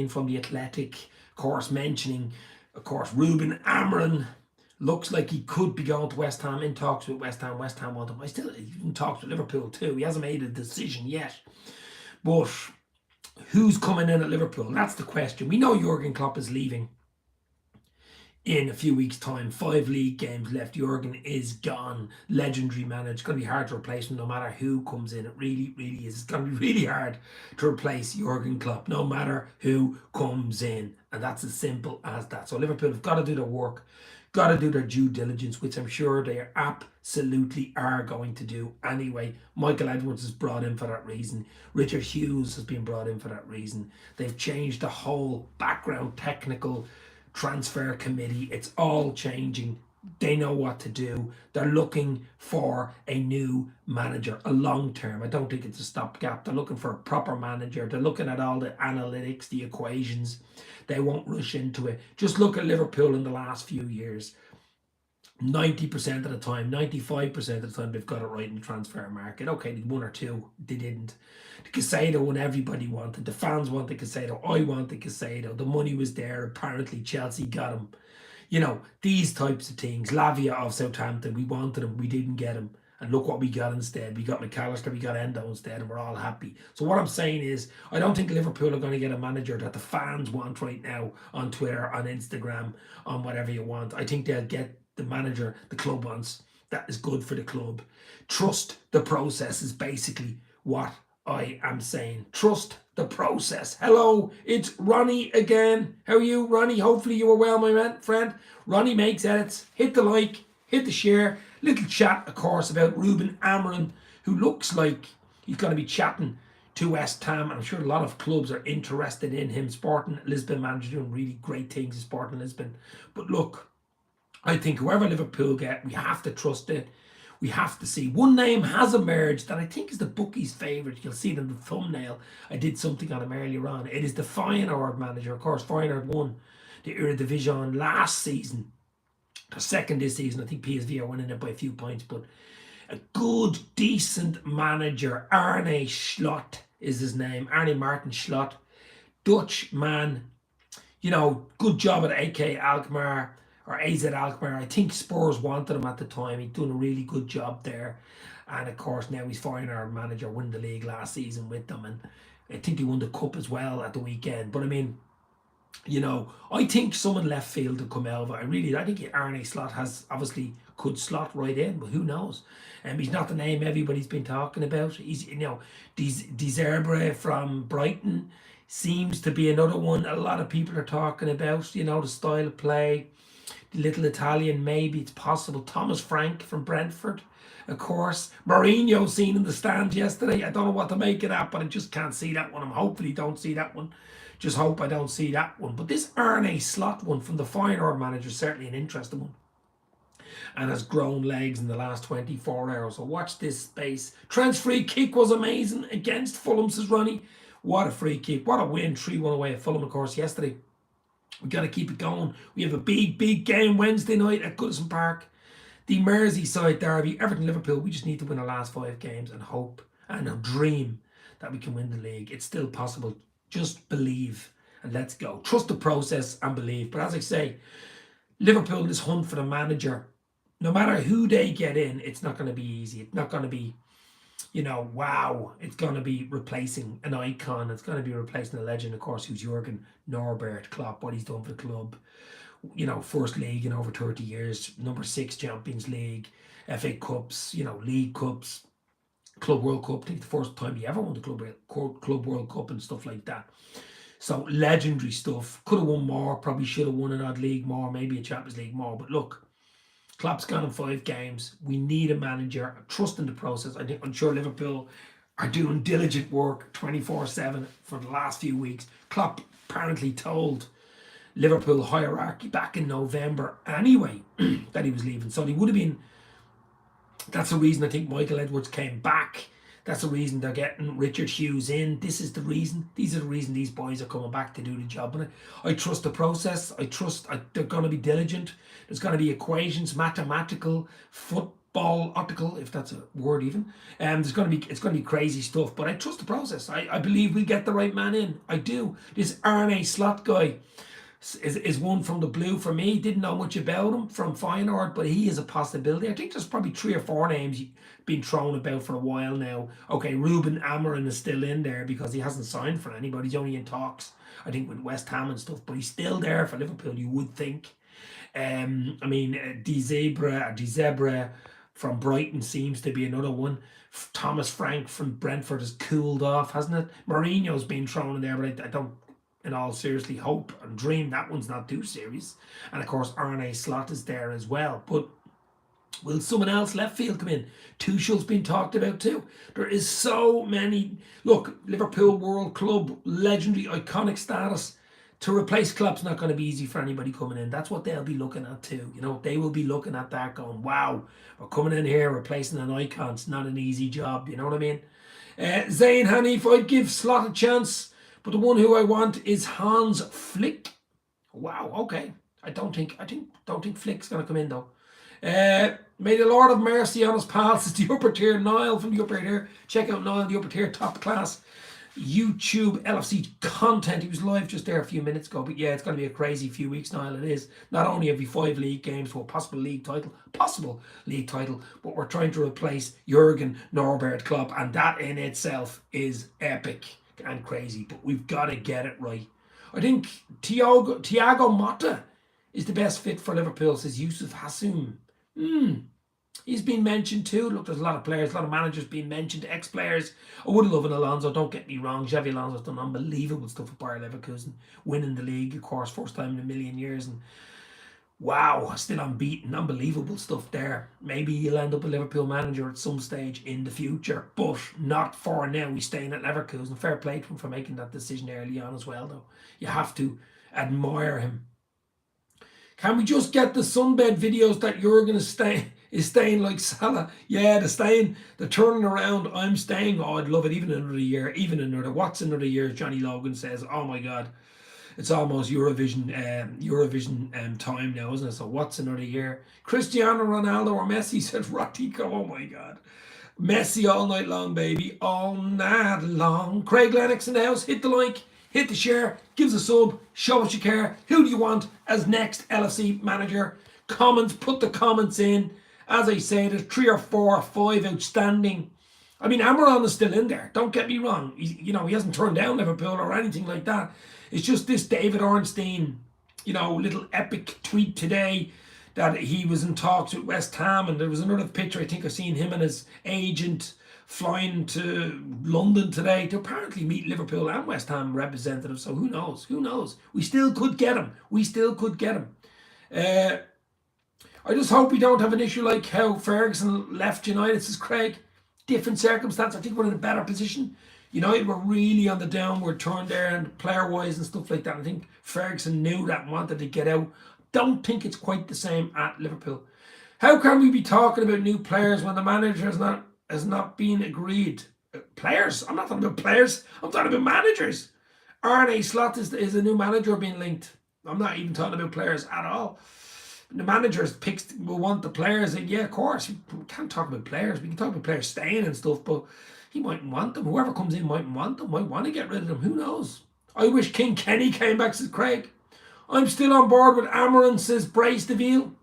from the Athletic, of course, mentioning, of course, Ruben Amorim looks like he could be going to West Ham, in talks with West Ham. West Ham want him. He's in talks with Liverpool too. He hasn't made a decision yet. But who's coming in at Liverpool? That's the question. We know Jurgen Klopp is leaving in a few weeks' time. 5 league games left. Jurgen is gone. Legendary manager. It's going to be hard to replace him no matter who comes in. It really, really is. It's going to be really hard to replace Jurgen Klopp no matter who comes in. And that's as simple as that. So Liverpool have got to do their work, got to do their due diligence, which I'm sure they absolutely are going to do anyway. Michael Edwards is brought in for that reason. Richard Hughes has been brought in for that reason. They've changed the whole background technical transfer committee. It's all changing. They know what to do. They're looking for a new manager, a long term. I don't think it's a stopgap. They're looking for a proper manager. They're looking at all the analytics, the equations. They won't rush into it. Just look at Liverpool in the last few years. 90% of the time, 95% of the time, they've got it right in the transfer market. Okay, they one or two, they didn't. The Casado one everybody wanted. The fans wanted Casado. I wanted Casado. The money was there. Apparently, Chelsea got him. You know, these types of things. Lavia of Southampton, we wanted him. We didn't get him. And look what we got instead. We got McAllister, we got Endo instead, and we're all happy. So what I'm saying is, I don't think Liverpool are going to get a manager that the fans want right now on Twitter, on Instagram, on whatever you want. I think they'll get the manager the club wants. That is good for the club. Trust the process is basically what I am saying. Trust the process. Hello, it's Ronnie again. How are you, Ronnie? Hopefully you are well, my friend. Ronnie makes edits. Hit the like, hit the share. Little chat, of course, about Ruben Amorim, who looks like he's going to be chatting to West Ham. I'm sure a lot of clubs are interested in him. Sporting Lisbon manager doing really great things in Sporting Lisbon. But look, I think whoever Liverpool get, we have to trust it. We have to see. One name has emerged that I think is the bookies' favourite. You'll see it in the thumbnail. I did something on him earlier on. It is the Feyenoord manager. Of course, Feyenoord won the Eredivisie last season. They're second this season. I think PSV are winning it by a few points. But a good, decent manager. Arne Slot is his name. Arne Martin Slot. Dutch man. You know, good job at AK Alkmaar. Or AZ Alkmaar. I think Spurs wanted him at the time. He'd done a really good job there. And of course, now he's Feyenoord manager, won the league last season with them. And I think he won the cup as well at the weekend. But I mean, you know, I think someone left field to come out of it. I think Arne Slot has obviously could slot right in, but who knows? He's not the name everybody's been talking about. He's, you know, Deserbre from Brighton seems to be another one a lot of people are talking about. You know, the style of play. The little Italian, maybe it's possible. Thomas Frank from Brentford, of course. Mourinho seen in the stand yesterday. I don't know what to make of that, but I just can't see that one. I'm hopefully don't see that one. Just hope I don't see that one. But this Arne Slot one from the Feyenoord manager is certainly an interesting one. And has grown legs in the last 24 hours. So watch this space. Trent's free kick was amazing against Fulham, says Ronnie. What a free kick. What a win. 3-1 away at Fulham, of course, yesterday. We've got to keep it going. We have a big game Wednesday night at Goodison Park. The Merseyside derby, Everton-Liverpool. We just need to win our last 5 games and hope and dream that we can win the league. It's still possible. Just believe and let's go. Trust the process and believe. But as I say, Liverpool in this hunt for the manager, no matter who they get in, it's not going to be easy. It's not going to be, you know, wow. It's going to be replacing an icon. It's going to be replacing a legend, of course, who's Jurgen Norbert Klopp, what he's done for the club. You know, first league in over 30 years, number 6 Champions League, FA Cups, you know, League Cups, Club World Cup. I think the first time he ever won the Club World Cup and stuff like that. So legendary stuff. Could have won more, probably should have won an odd league more, maybe a Champions League more. But look, Klopp's gone in 5 games. We need a manager. I'm trusting the process. I'm sure Liverpool are doing diligent work 24/7 for the last few weeks. Klopp apparently told Liverpool hierarchy back in November anyway that he was leaving. So he would have been. That's the reason I think Michael Edwards came back. That's the reason they're getting Richard Hughes in. This is the reason. These are the reason these boys are coming back to do the job. And I trust the process. I trust they're going to be diligent. There's going to be equations, mathematical, ball article, if that's a word even. It's going to be crazy stuff, but I trust the process. I believe we'll get the right man in. I do. This Arne Slot guy is one from the blue for me. Didn't know much about him from Feyenoord, but he is a possibility. I think there's probably 3 or 4 names been thrown about for a while now. Okay, Ruben Amorim is still in there because he hasn't signed for anybody. He's only in talks, I think, with West Ham and stuff, but he's still there for Liverpool, you would think. I mean, De Zebra from Brighton seems to be another one. Thomas Frank from Brentford has cooled off, hasn't it? Mourinho's been thrown in there, but I don't, in all seriously, hope and dream that one's not too serious. And of course, Arne Slot is there as well. But will someone else left field come in? Tuchel's been talked about too. There is so many. Look, Liverpool World Club, legendary, iconic status. To replace Klopp's not going to be easy for anybody coming in. That's what they'll be looking at too. You know, they will be looking at that going, wow, we're coming in here replacing an icon. It's not an easy job. You know what I mean? Zayn Hanif, I'd give Slot a chance, but the one who I want is Hans Flick. Wow, okay. I don't think Flick's going to come in though. May the Lord have mercy on his pals. It's the upper tier. Niall from the upper tier. Check out Niall, the upper tier, top class YouTube LFC content. He was live just there a few minutes ago. But yeah, it's going to be a crazy few weeks, Niall. It is. Not only have we 5 league games for a possible league title, but we're trying to replace Jurgen Norbert Klopp, and that in itself is epic and crazy. But we've got to get it right. I think Thiago Motta is the best fit for Liverpool, says Yusuf Hassoum. He's been mentioned too. Look, there's a lot of players, a lot of managers being mentioned, ex-players. I would love an Alonso, don't get me wrong. Xavi Alonso's done unbelievable stuff with Bayer Leverkusen, winning the league, of course, first time in a million years. And wow, still unbeaten, unbelievable stuff there. Maybe he'll end up a Liverpool manager at some stage in the future, but not for now. He's staying at Leverkusen. Fair play to him for making that decision early on as well, though. You have to admire him. Can we just get the sunbed videos that Jurgen is staying like Salah? Yeah, the turning around. I'm staying. Oh, I'd love it. Even another year. What's another year? Johnny Logan says. Oh my God, it's almost Eurovision time now, isn't it? So what's another year? Cristiano Ronaldo or Messi, said Ratico. Oh my God, Messi all night long, baby, all night long. Craig Lennox in the house. Hit the like. Hit the share, give us a sub, show us you care. Who do you want as next LFC manager? Comments, put the comments in. As I say, there's 3 or 4 or 5 outstanding. I mean, Amorim is still in there. Don't get me wrong. He hasn't turned down Liverpool or anything like that. It's just this David Ornstein, little epic tweet today that he was in talks with West Ham, and there was another picture I think I've seen him and his agent flying to London today to apparently meet Liverpool and West Ham representatives. So who knows? We still could get him. I just hope we don't have an issue like how Ferguson left United, says Craig. Different circumstance. I think we're in a better position. United were really on the downward turn there, and player-wise and stuff like that. I think Ferguson knew that and wanted to get out. Don't think it's quite the same at Liverpool. How can we be talking about new players when the manager has not been agreed? Players? I'm not talking about players. I'm talking about managers. Arne Slot is a new manager being linked. I'm not even talking about players at all. The managers will want the players. And yeah, of course, we can't talk about players. We can talk about players staying and stuff, but he mightn't want them. Whoever comes in mightn't want them. Might want to get rid of them. Who knows? I wish King Kenny came back, says Craig. I'm still on board with Amorim, says Brace DeVille.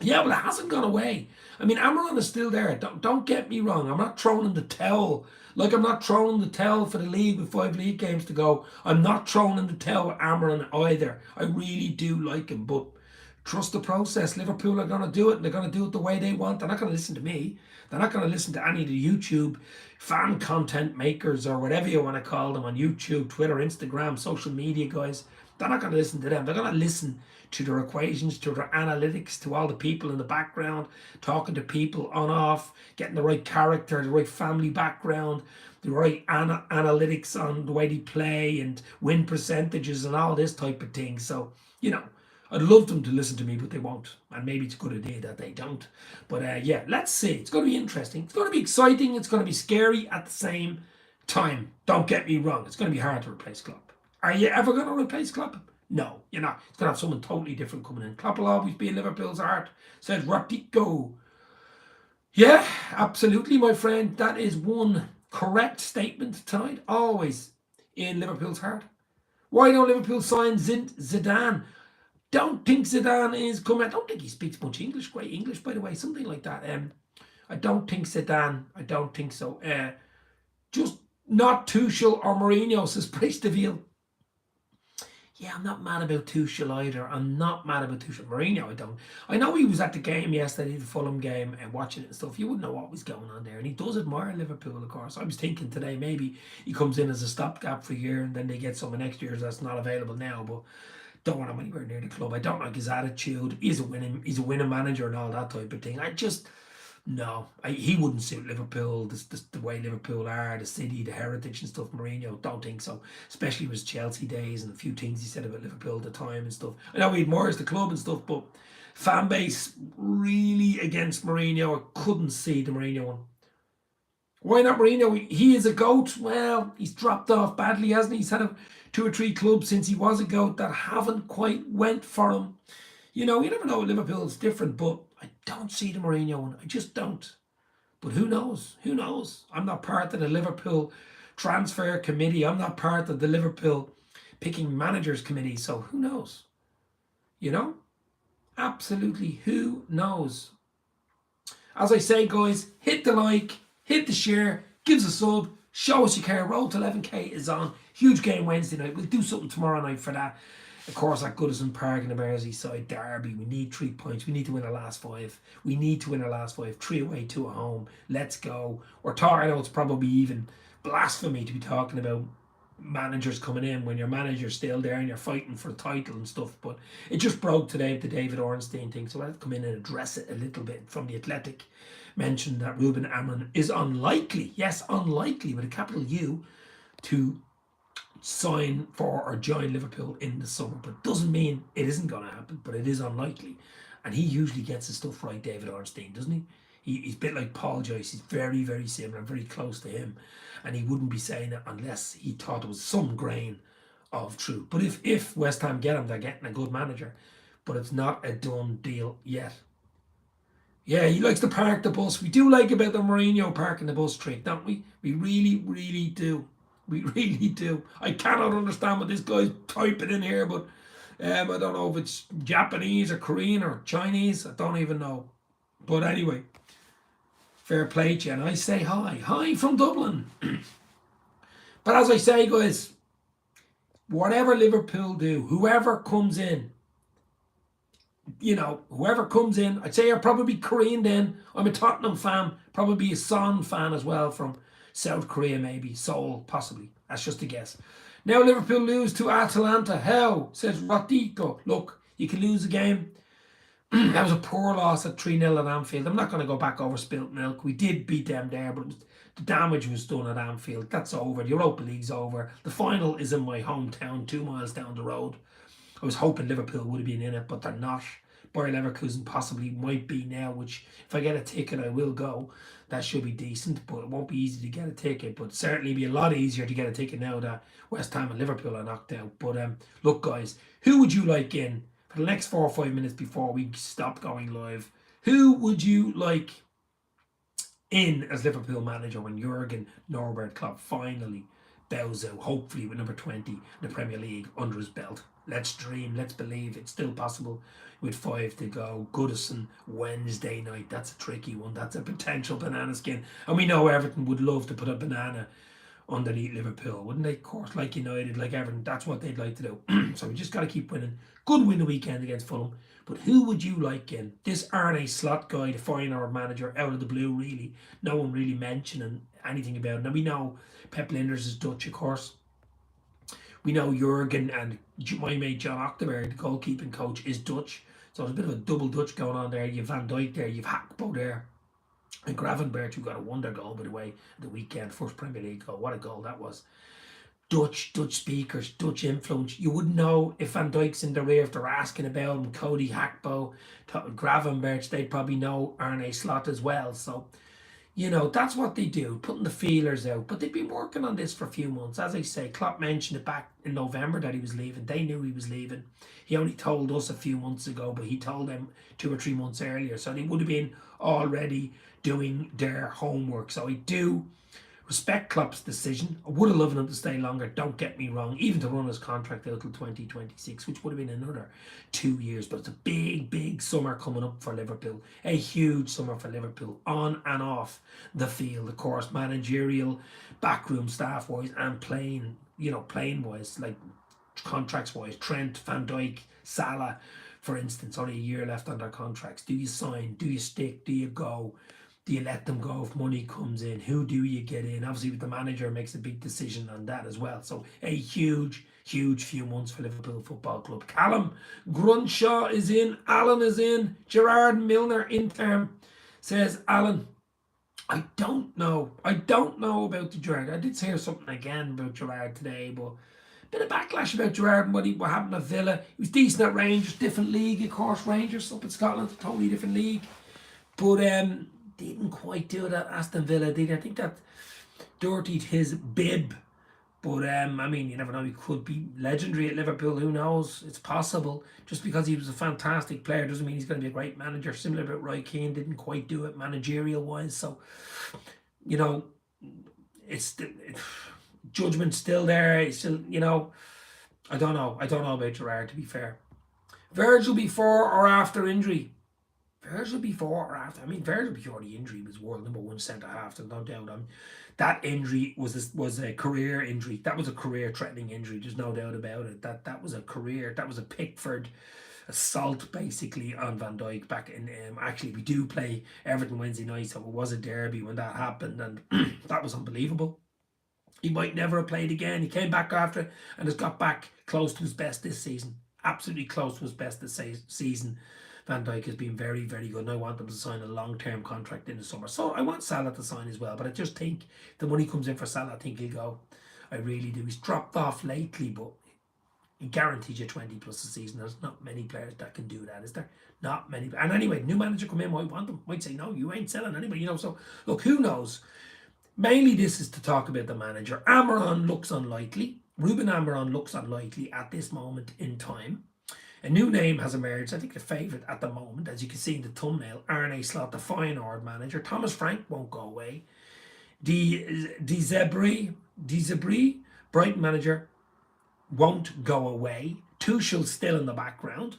Yeah, well, it hasn't gone away. I mean, Amorim is still there. Don't get me wrong. I'm not throwing in the towel. Like I'm not throwing in the towel for the league with 5 league games to go. I'm not throwing in the towel with Amorim either. I really do like him, but trust the process. Liverpool are going to do it, and they're going to do it the way they want. They're not going to listen to me. They're not going to listen to any of the YouTube fan content makers or whatever you want to call them on YouTube, Twitter, Instagram, social media guys. They're not going to listen to them. They're going to listen to their equations, to their analytics, to all the people in the background, talking to people on off, getting the right character, the right family background, the right analytics on the way they play and win percentages and all this type of thing. So, I'd love them to listen to me, but they won't. And maybe it's a good idea that they don't. But yeah, let's see. It's going to be interesting. It's going to be exciting. It's going to be scary at the same time. Don't get me wrong. It's going to be hard to replace Klopp. Are you ever going to replace Klopp? No, you're not. It's going to have someone totally different coming in. Klopp will always be in Liverpool's heart, says Ratico. Yeah, absolutely, my friend. That is one correct statement tonight. Always in Liverpool's heart. Why don't Liverpool sign Zidane? Don't think Zidane is coming. I don't think he speaks much English. Great English, by the way. Something like that. I don't think Zidane. I don't think so. Just not Tuchel or Mourinho, says Price Deville. Yeah, I'm not mad about Tuchel either. I'm not mad about Tuchel. Mourinho, I don't. I know he was at the game yesterday, the Fulham game, and watching it and stuff. You wouldn't know what was going on there. And he does admire Liverpool, of course. I was thinking today maybe he comes in as a stopgap for a year and then they get someone next year that's not available now. But don't want him anywhere near the club. I don't like his attitude. He's a winning manager and all that type of thing. I just no, he wouldn't suit Liverpool. The way Liverpool are, the city, the heritage and stuff. Mourinho, don't think so. Especially with his Chelsea days and a few things he said about Liverpool at the time and stuff. I know he admires the club and stuff, but fan base really against Mourinho. I couldn't see the Mourinho one. Why not Mourinho? He is a goat. Well, he's dropped off badly, hasn't he? He's had two or three clubs since he was a goat that haven't quite went for him. You know, you never know. Liverpool's different, but I don't see the Mourinho one. I just don't. But who knows? Who knows? I'm not part of the Liverpool transfer committee. I'm not part of the Liverpool picking managers committee. So who knows? You know? Absolutely. Who knows? As I say, guys, hit the like, hit the share, give us a sub, show us you care. Road to 11k is on. Huge game Wednesday night. We'll do something tomorrow night for that. Of course, at Goodison Park in the Merseyside derby, we need 3 points. We need to win our last 5. We need to win our last 5. 3 away, 2 at home. Let's go. We're talking, I know it's probably even blasphemy to be talking about managers coming in when your manager's still there and you're fighting for the title and stuff. But it just broke today, the David Ornstein thing. So I'll come in and address it a little bit. From the Athletic, mentioned that Ruben Amorim is unlikely, yes, unlikely with a capital U, to sign for or join Liverpool in the summer, but doesn't mean it isn't going to happen, but it is unlikely. And he usually gets his stuff right, David Ornstein, doesn't he? He's a bit like Paul Joyce. He's very, very similar, very close to him. And he wouldn't be saying it unless he thought there was some grain of truth. But if West Ham get him, they're getting a good manager. But it's not a done deal yet. Yeah, he likes to park the bus. We do like about the Mourinho parking the bus trick, don't we? We really, really do. We really do. I cannot understand what this guy's typing in here, but I don't know if it's Japanese or Korean or Chinese. I don't even know. But anyway, fair play to you. And I say hi. Hi from Dublin. But as I say, guys, whatever Liverpool do, whoever comes in, whoever comes in, I'd say I'll probably be Korean then. I'm a Tottenham fan, probably a Son fan as well from South Korea, maybe. Seoul, possibly. That's just a guess. Now Liverpool lose to Atalanta. How? Says Rotito. Look, you can lose a game. That was a poor loss at 3-0 at Anfield. I'm not going to go back over spilt milk. We did beat them there, but the damage was done at Anfield. That's over. The Europa League's over. The final is in my hometown, 2 miles down the road. I was hoping Liverpool would have been in it, but they're not. Bayer Leverkusen possibly might be now, which if I get a ticket, I will go. That should be decent, but it won't be easy to get a ticket. But certainly be a lot easier to get a ticket now that West Ham and Liverpool are knocked out. But look, guys, who would you like in for the next 4 or 5 minutes before we stop going live? Who would you like in as Liverpool manager when Jurgen Norbert Klopp finally bows out, hopefully with number 20 in the Premier League under his belt? Let's dream, let's believe it's still possible with 5 to go. Goodison Wednesday night. That's a tricky one. That's a potential banana skin. And we know Everton would love to put a banana underneath Liverpool, wouldn't they? Of course, like United, like Everton, that's what they'd like to do. So we just got to keep winning. Good win the weekend against Fulham. But who would you like in? This Arne Slot guy, the foreigner manager, out of the blue, really. No one really mentioning anything about it. Now we know Pep Linders is Dutch, of course. We know Jurgen and my mate John October, the goalkeeping coach, is Dutch. So there's a bit of a double Dutch going on there. You've Van Dijk there, you've Hakpo there. And Gravenberch, who got a wonder goal, by the way, the weekend. First Premier League goal. What a goal that was. Dutch speakers, Dutch influence. You wouldn't know if Van Dijk's in the rear if they're asking about him. Cody Hakpo, Gravenberch, they'd probably know Arne Slot as well. So You know, that's what they do, putting the feelers out. But they've been working on this for a few months. As I say, Klopp mentioned it back in November that he was leaving. They knew he was leaving. He only told us a few months ago, but he told them 2 or 3 months earlier. So they would have been already doing their homework. So I do respect Klopp's decision. I would have loved him to stay longer, don't get me wrong, even to run his contract out till 2026, which would have been another 2 years. But it's a big, big summer coming up for Liverpool. A huge summer for Liverpool, on and off the field, of course, managerial, backroom staff wise, and playing, playing wise, like contracts wise. Trent, Van Dijk, Salah, for instance, only a year left on their contracts. Do you sign? Do you stick? Do you go? Do you let them go if money comes in? Who do you get in? Obviously, with the manager makes a big decision on that as well. So a huge, huge few months for Liverpool Football Club. Callum Grunshaw is in. Alan is in. Gerard Milner interim says, Alan, I don't know. I don't know about the Gerard. I did hear something again about Gerard today, but bit of backlash about Gerard and what happened at Villa. He was decent at Rangers, different league, of course. Rangers up in Scotland, totally different league. But didn't quite do it at Aston Villa, did he? I think that dirtied his bib. But I mean, you never know. He could be legendary at Liverpool. Who knows? It's possible. Just because he was a fantastic player doesn't mean he's going to be a great manager. Similar about Roy Keane, didn't quite do it managerial wise. So, it's judgment's still there. It's still, I don't know. I don't know about Gerrard, to be fair. Virgil before or after injury? Virgil before or after? I mean, Virgil before the injury was world number one centre half. There's no doubt. That injury was a career injury. That was a career threatening injury. There's no doubt about it. That was a career. That was a Pickford assault basically on Van Dijk back in. Actually, we do play Everton Wednesday night, so it was a derby when that happened, and that was unbelievable. He might never have played again. He came back after it and has got back close to his best this season. Absolutely close to his best this season. Van Dijk has been very, very good, and I want them to sign a long-term contract in the summer. So I want Salah to sign as well, but I just think the money comes in for Salah, I think he'll go. I really do. He's dropped off lately, but he guarantees you 20 plus a season. There's not many players that can do that, is there? Not many. And anyway, new manager come in, might want them, might say, no, you ain't selling anybody, So, look, who knows? Mainly this is to talk about the manager. Amorim looks unlikely. Ruben Amorim looks unlikely at this moment in time. A new name has emerged, I think the favourite at the moment, as you can see in the thumbnail, Arne Slot, the Feyenoord manager. Thomas Frank won't go away. De Zebri, Brighton manager, won't go away. Tuchel's still in the background.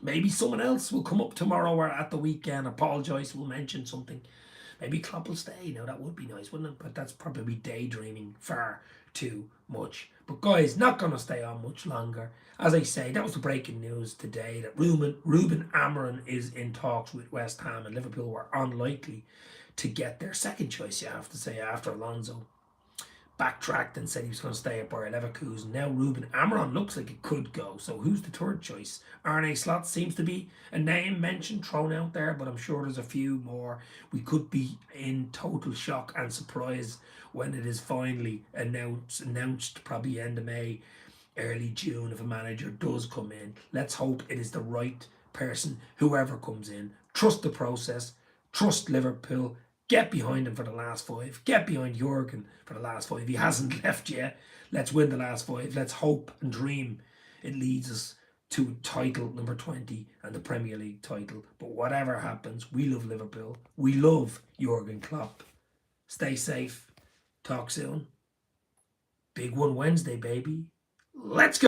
Maybe someone else will come up tomorrow or at the weekend, or Paul Joyce will mention something. Maybe Klopp will stay. Now, that would be nice, wouldn't it? But that's probably daydreaming far too much. But guys, not going to stay on much longer. As I say, that was the breaking news today that Ruben Amorim is in talks with West Ham, and Liverpool were unlikely to get their second choice, you have to say, after Alonso backtracked and said he was going to stay at Bayer Leverkusen. Now Ruben Amorim looks like it could go. So who's the third choice? Arne Slot seems to be a name mentioned, thrown out there, but I'm sure there's a few more. We could be in total shock and surprise when it is finally announced probably end of May, early June, if a manager does come in. Let's hope it is the right person, whoever comes in. Trust the process, trust Liverpool, get behind him for the last 5. Get behind Jurgen for the last 5. He hasn't left yet. Let's win the last 5. Let's hope and dream it leads us to title number 20 and the Premier League title. But whatever happens, we love Liverpool. We love Jurgen Klopp. Stay safe. Talk soon. Big one Wednesday, baby. Let's go.